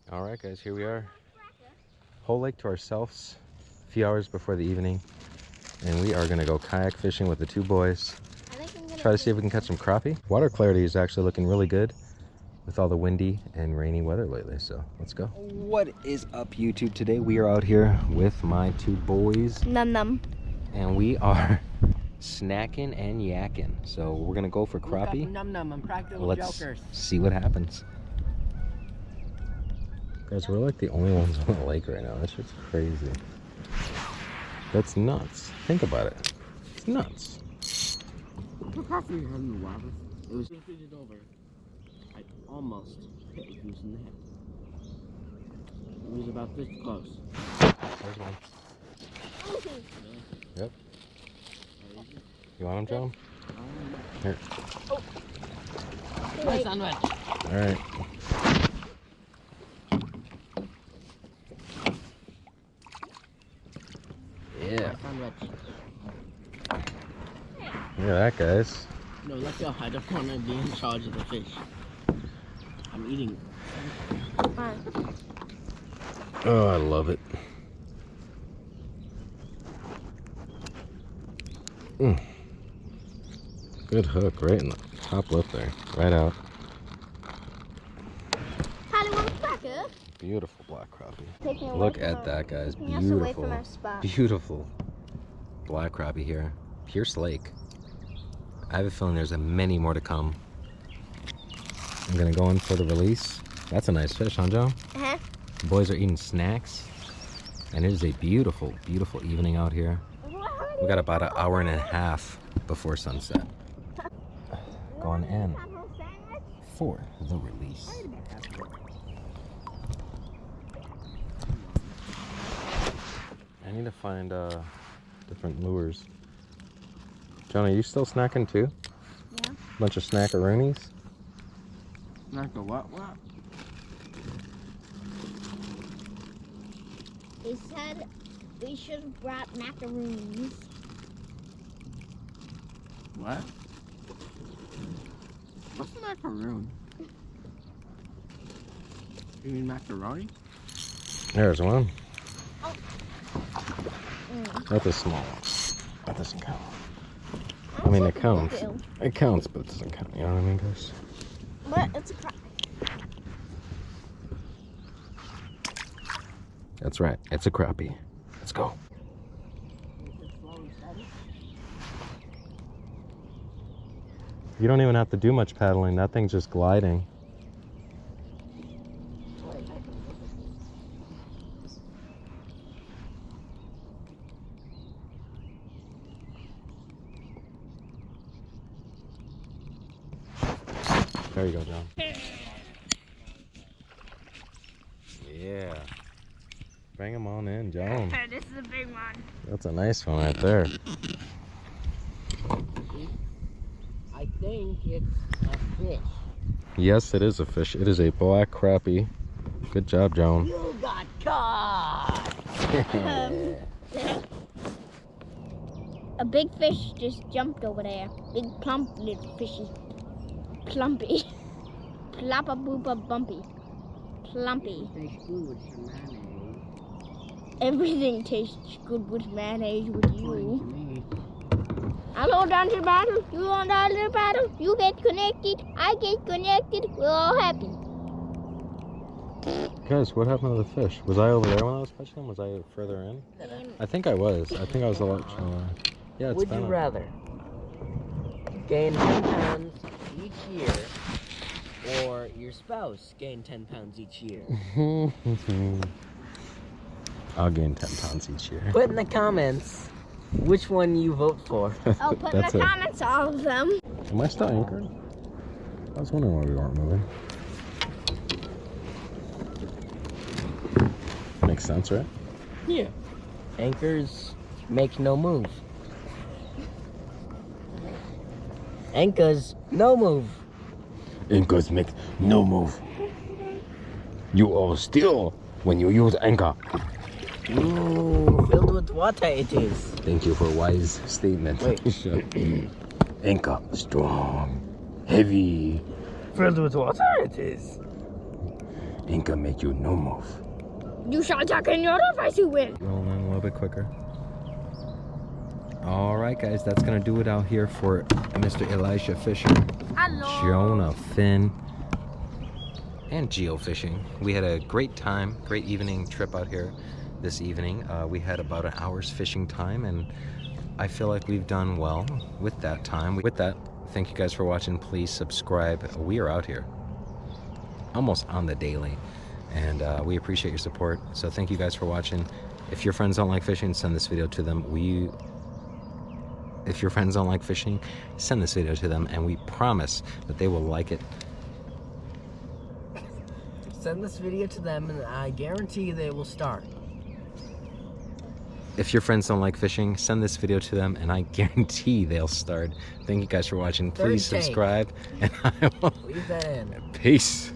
All right, guys, here we are. Whole lake to ourselves, a few hours before the evening. And we are gonna go kayak fishing with the two boys. Try to see if we can catch some crappie. Water clarity is actually looking really good with all the windy and rainy weather lately, so let's go. What is up, YouTube? Today we are out here with my two boys. Num num. And we are snacking and yakking. So we're gonna go for crappie. Num num, I'm practical Let's jokers. see what happens. Guys, we're like the only ones on the lake right now. That shit's crazy. That's nuts. Think about it. It's nuts. The coffee you had in the water, it was repeated over. I almost hit a goose in the head. It was about this close. There's one. Yep. You want him, John? Here. Oh. Nice sandwich. All right. Yeah. Look at that, guys. No, let go. I don't want to be in charge of the fish. I'm eating. Oh, I love it. Good hook, right in the top lip there. Right out. Beautiful black crappie. Look at that, guys. Beautiful. Beautiful black crappie here. Pierce Lake. I have a feeling there's many more to come. I'm gonna go in for the release. That's a nice fish, huh, Joe? Uh-huh. The boys are eating snacks. And it is a beautiful, beautiful evening out here. We got about an hour and a half before sunset. Going in for the release. I need to find different lures. John, are you still snacking too? Yeah. Bunch of snackaroonies? Snack a what? They said we should have brought macaroons. What? What's a macaroon? You mean macaroni? There's one. Oh. That's a small one. That doesn't count. I mean, it counts. It counts, but it doesn't count. You know what I mean, guys? But it's a crappie. That's right. It's a crappie. Let's go. You don't even have to do much paddling. That thing's just gliding. There you go, John. Yeah. Bring them on in, John. This is a big one. That's a nice one right there. I think it's a fish. Yes, it is a fish. It is a black crappie. Good job, John. You got caught! A big fish just jumped over there. Big plump little fishy. Plumpy. Ploppa boopa bumpy. Plumpy. Tastes good with some mayonnaise. Everything tastes good with mayonnaise with According you. to me. Hello, down to the battle. You on down to the battle. You get connected. I get connected. We're all happy. Guys, what happened to the fish? Was I over there when I was fishing him? Was I further in? I think I was. I think I was a lot. Yeah, it's Would been you rather gain 10 pounds each year or your spouse gain 10 pounds each year? I'll gain 10 pounds each year. Put in the comments which one you vote for. I'll put in the comments all of them. Am I still anchored? I was wondering why we weren't moving. Makes sense, right? Yeah. Anchors make no move. Anchors, no move. Anchors make no move. You are still when you use anchor. Ooh, filled with water it is. Thank you for a wise statement. Wait. Anchor, strong, heavy. Filled with water it is. Inca make you no move. You shall attack in your face, you win. Roll in a little bit quicker. All right, guys, that's gonna do it out here for Mr. Elisha Fisher, Hello. Jonah, Finn, and geofishing. We had a great time, great evening trip out here this evening. We had about an hour's fishing time, and I feel like we've done well with that time. With that, thank you guys for watching. Please subscribe. We are out here almost on the daily, and we appreciate your support. So thank you guys for watching. If your friends don't like fishing, send this video to them. If your friends don't like fishing, send this video to them, and we promise that they will like it. Send this video to them, and I guarantee they will start. If your friends don't like fishing, send this video to them, and I guarantee they'll start. Thank you guys for watching. Please subscribe, and I will... Leave that in. Peace.